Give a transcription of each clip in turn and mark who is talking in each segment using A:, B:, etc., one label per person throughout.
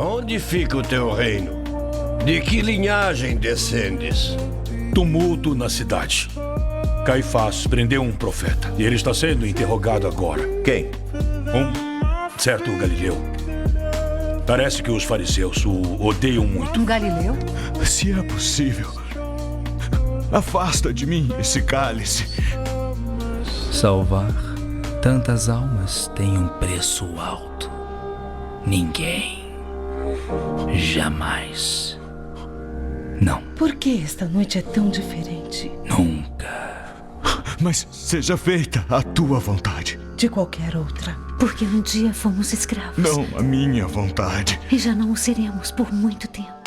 A: Onde fica o teu reino? De que linhagem descendes?
B: Tumulto na cidade. Caifás prendeu um profeta e ele está sendo interrogado agora.
C: Quem?
B: Um certo galileu. Parece que os fariseus o odeiam muito.
D: Um galileu?
E: Se é possível, afasta de mim esse cálice.
F: Salvar tantas almas tem um preço alto. Ninguém. Jamais. Não.
D: Por que esta noite é tão diferente?
F: Nunca.
E: Mas seja feita a tua vontade.
D: De qualquer outra. Porque um dia fomos escravos.
E: Não a minha vontade.
D: E já não o seremos por muito tempo.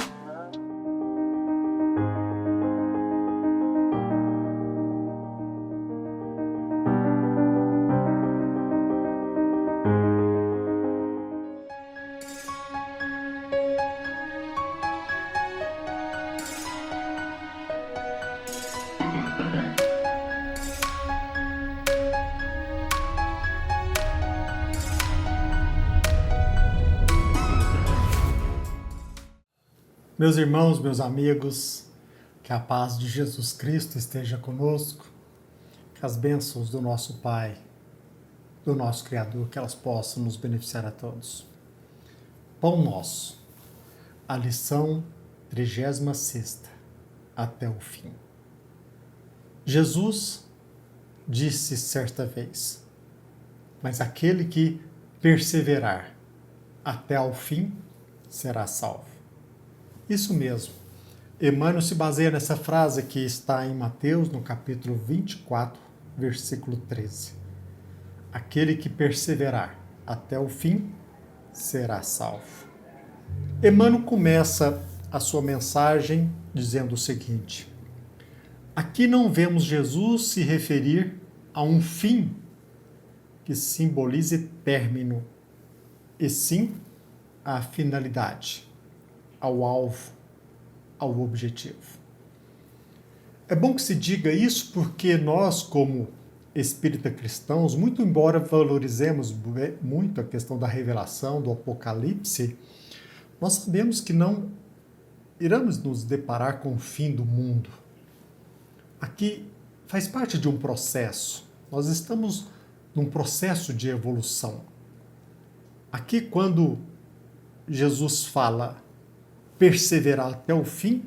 G: Meus irmãos, meus amigos, que a paz de Jesus Cristo esteja conosco, que as bênçãos do nosso Pai, do nosso Criador, que elas possam nos beneficiar a todos. Pão Nosso, a lição 36ª, até o fim. Jesus disse certa vez, mas aquele que perseverar até ao fim será salvo. Isso mesmo. Emmanuel se baseia nessa frase que está em Mateus, no capítulo 24, versículo 13. Aquele que perseverar até o fim será salvo. Emmanuel começa a sua mensagem dizendo o seguinte: aqui não vemos Jesus se referir a um fim que simbolize término, e sim a finalidade, ao alvo, ao objetivo. É bom que se diga isso porque nós, como espírita cristãos, muito embora valorizemos muito a questão da revelação, do Apocalipse, nós sabemos que não iremos nos deparar com o fim do mundo. Aqui faz parte de um processo. Nós estamos num processo de evolução. Aqui, quando Jesus fala perseverar até o fim,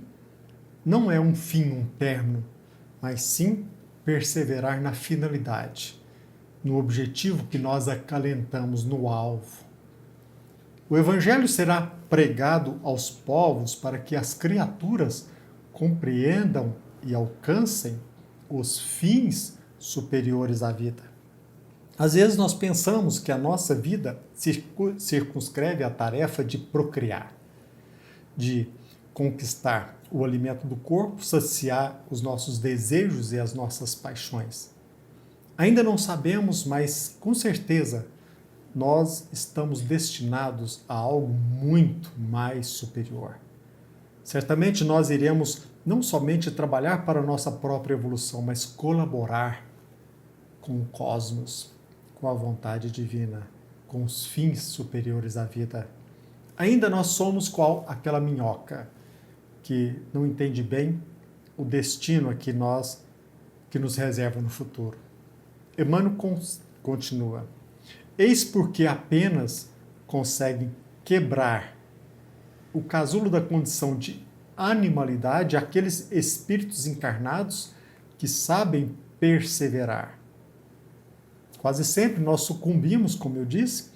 G: não é um fim, um término, mas sim perseverar na finalidade, no objetivo que nós acalentamos, no alvo. O Evangelho será pregado aos povos para que as criaturas compreendam e alcancem os fins superiores à vida. Às vezes nós pensamos que a nossa vida circunscreve a tarefa de procriar, de conquistar o alimento do corpo, saciar os nossos desejos e as nossas paixões. Ainda não sabemos, mas com certeza nós estamos destinados a algo muito mais superior. Certamente nós iremos não somente trabalhar para a nossa própria evolução, mas colaborar com o cosmos, com a vontade divina, com os fins superiores à vida. Ainda nós somos qual aquela minhoca que não entende bem o destino que nos reserva no futuro. Emmanuel continua: eis porque apenas conseguem quebrar o casulo da condição de animalidade aqueles espíritos encarnados que sabem perseverar. Quase sempre nós sucumbimos, como eu disse,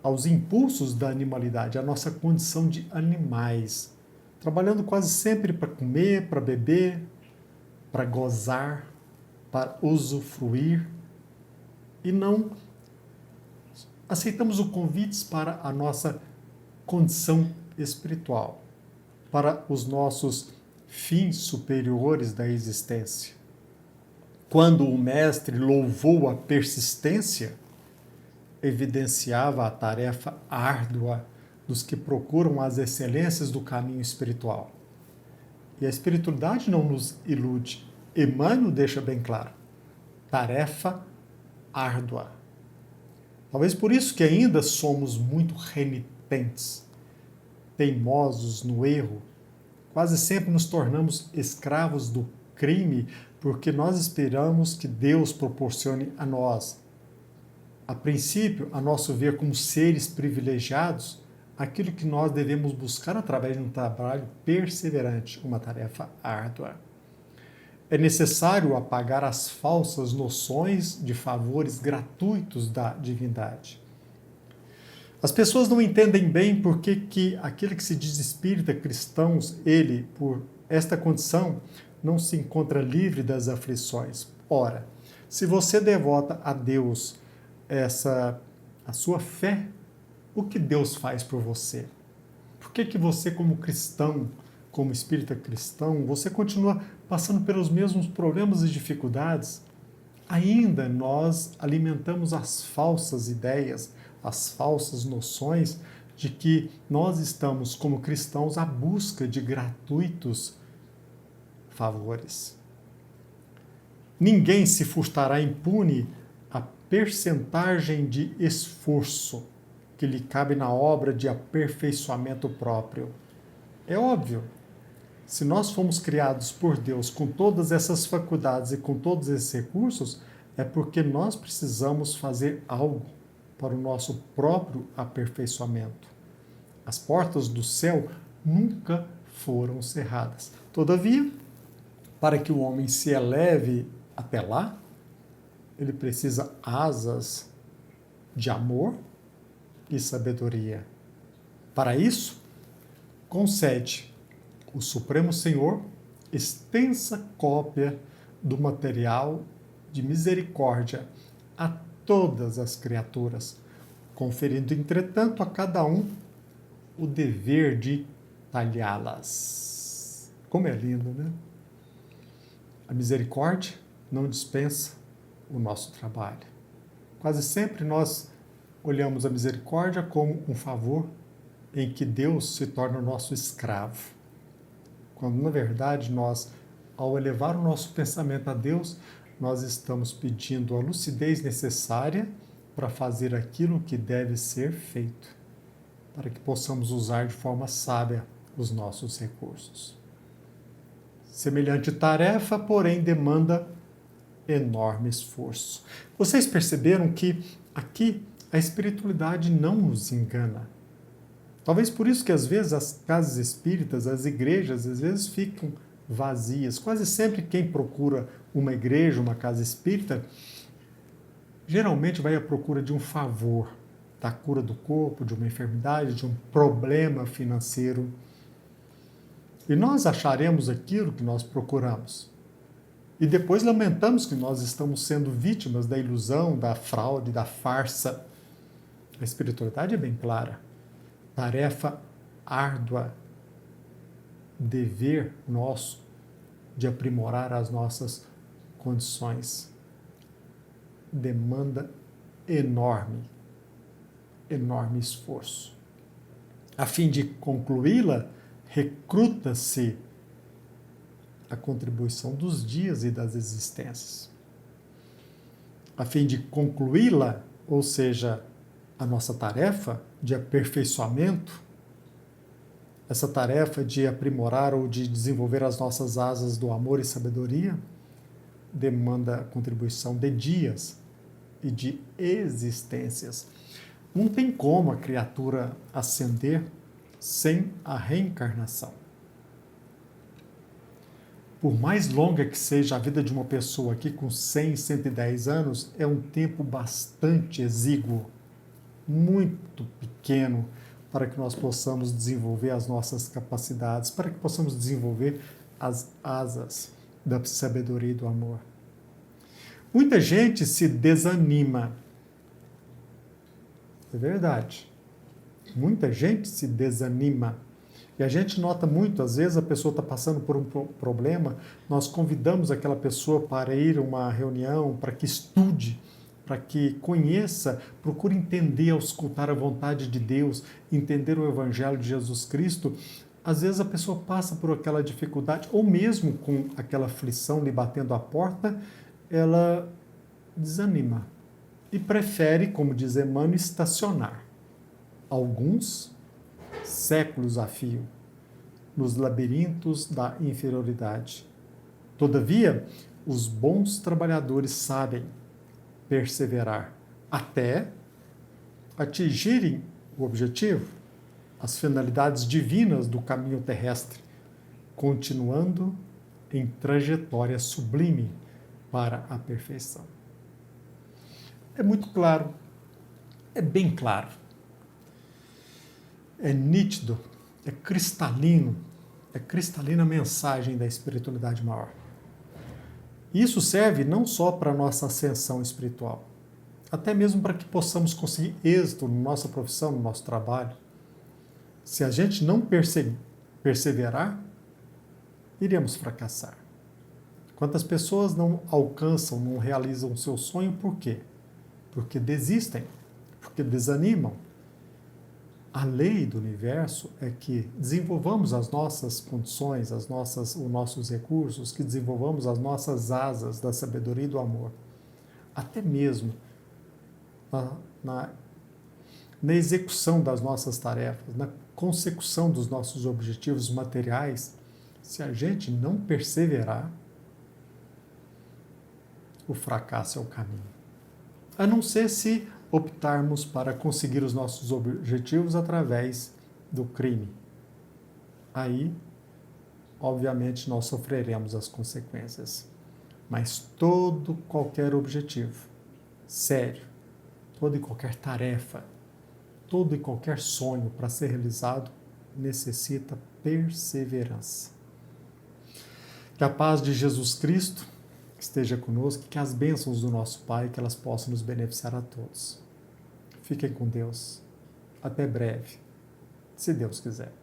G: aos impulsos da animalidade, a nossa condição de animais, trabalhando quase sempre para comer, para beber, para gozar, para usufruir, e não aceitamos os convites para a nossa condição espiritual, para os nossos fins superiores da existência. Quando o mestre louvou a persistência, evidenciava a tarefa árdua dos que procuram as excelências do caminho espiritual. E a espiritualidade não nos ilude. Emmanuel deixa bem claro: tarefa árdua. Talvez por isso que ainda somos muito renitentes, teimosos no erro. Quase sempre nos tornamos escravos do crime porque nós esperamos que Deus proporcione a nós, a princípio, a nosso ver como seres privilegiados, aquilo que nós devemos buscar através de um trabalho perseverante, uma tarefa árdua. É necessário apagar as falsas noções de favores gratuitos da divindade. As pessoas não entendem bem por que aquele que se diz espírita, cristãos, ele, por esta condição, não se encontra livre das aflições. Ora, se você devota a Deus a sua fé, o que Deus faz por você? Por que você, como cristão, como espírita cristão, você continua passando pelos mesmos problemas e dificuldades? Ainda nós alimentamos as falsas ideias, as falsas noções de que nós estamos, como cristãos, à busca de gratuitos favores. Ninguém se furtará impune a percentagem de esforço que lhe cabe na obra de aperfeiçoamento próprio. É óbvio, se nós fomos criados por Deus com todas essas faculdades e com todos esses recursos, é porque nós precisamos fazer algo para o nosso próprio aperfeiçoamento. As portas do céu nunca foram cerradas. Todavia, para que o homem se eleve até lá, ele precisa asas de amor e sabedoria. Para isso, concede o Supremo Senhor extensa cópia do material de misericórdia a todas as criaturas, conferindo, entretanto, a cada um o dever de talhá-las. Como é lindo, né? A misericórdia não dispensa o nosso trabalho. Quase sempre nós olhamos a misericórdia como um favor em que Deus se torna o nosso escravo. Quando, na verdade, nós, ao elevar o nosso pensamento a Deus, nós estamos pedindo a lucidez necessária para fazer aquilo que deve ser feito, para que possamos usar de forma sábia os nossos recursos. Semelhante tarefa, porém, demanda enorme esforço. Vocês perceberam que aqui a espiritualidade não nos engana. Talvez por isso que às vezes as casas espíritas, as igrejas, às vezes ficam vazias. Quase sempre quem procura uma igreja, uma casa espírita, geralmente vai à procura de um favor, da cura do corpo, de uma enfermidade, de um problema financeiro. E nós acharemos aquilo que nós procuramos. E depois lamentamos que nós estamos sendo vítimas da ilusão, da fraude, da farsa. A espiritualidade é bem clara. Tarefa árdua, dever nosso de aprimorar as nossas condições. Demanda enorme esforço. A fim de concluí-la, recruta-se a contribuição dos dias e das existências. A fim de concluí-la, ou seja, a nossa tarefa de aperfeiçoamento, essa tarefa de aprimorar ou de desenvolver as nossas asas do amor e sabedoria, demanda a contribuição de dias e de existências. Não tem como a criatura ascender sem a reencarnação. Por mais longa que seja a vida de uma pessoa aqui com 100, 110 anos, é um tempo bastante exíguo, muito pequeno, para que nós possamos desenvolver as nossas capacidades, para que possamos desenvolver as asas da sabedoria e do amor. Muita gente se desanima. É verdade. Muita gente se desanima. E a gente nota muito, às vezes a pessoa está passando por um problema, nós convidamos aquela pessoa para ir a uma reunião, para que estude, para que conheça, procure entender, auscultar a vontade de Deus, entender o Evangelho de Jesus Cristo. Às vezes a pessoa passa por aquela dificuldade, ou mesmo com aquela aflição lhe batendo à porta, ela desanima e prefere, como diz Emmanuel, estacionar. Alguns séculos a fio, nos labirintos da inferioridade. Todavia, os bons trabalhadores sabem perseverar até atingirem o objetivo, as finalidades divinas do caminho terrestre, continuando em trajetória sublime para a perfeição. É muito claro, é bem claro, é nítido, é cristalina a mensagem da espiritualidade maior. Isso serve não só para a nossa ascensão espiritual, até mesmo para que possamos conseguir êxito na nossa profissão, no nosso trabalho. Se a gente não perseverar, iremos fracassar. Quantas pessoas não alcançam, não realizam o seu sonho, por quê? Porque desistem, porque desanimam. A lei do universo é que desenvolvamos as nossas condições, os nossos recursos, que desenvolvamos as nossas asas da sabedoria e do amor. Até mesmo na execução das nossas tarefas, na consecução dos nossos objetivos materiais, se a gente não perseverar, o fracasso é o caminho. A não ser se optarmos para conseguir os nossos objetivos através do crime. Aí, obviamente, nós sofreremos as consequências. Mas qualquer objetivo sério, toda e qualquer tarefa, todo e qualquer sonho para ser realizado necessita perseverança. Que a paz de Jesus Cristo esteja conosco, que as bênçãos do nosso Pai, que elas possam nos beneficiar a todos. Fiquem com Deus. Até breve, se Deus quiser.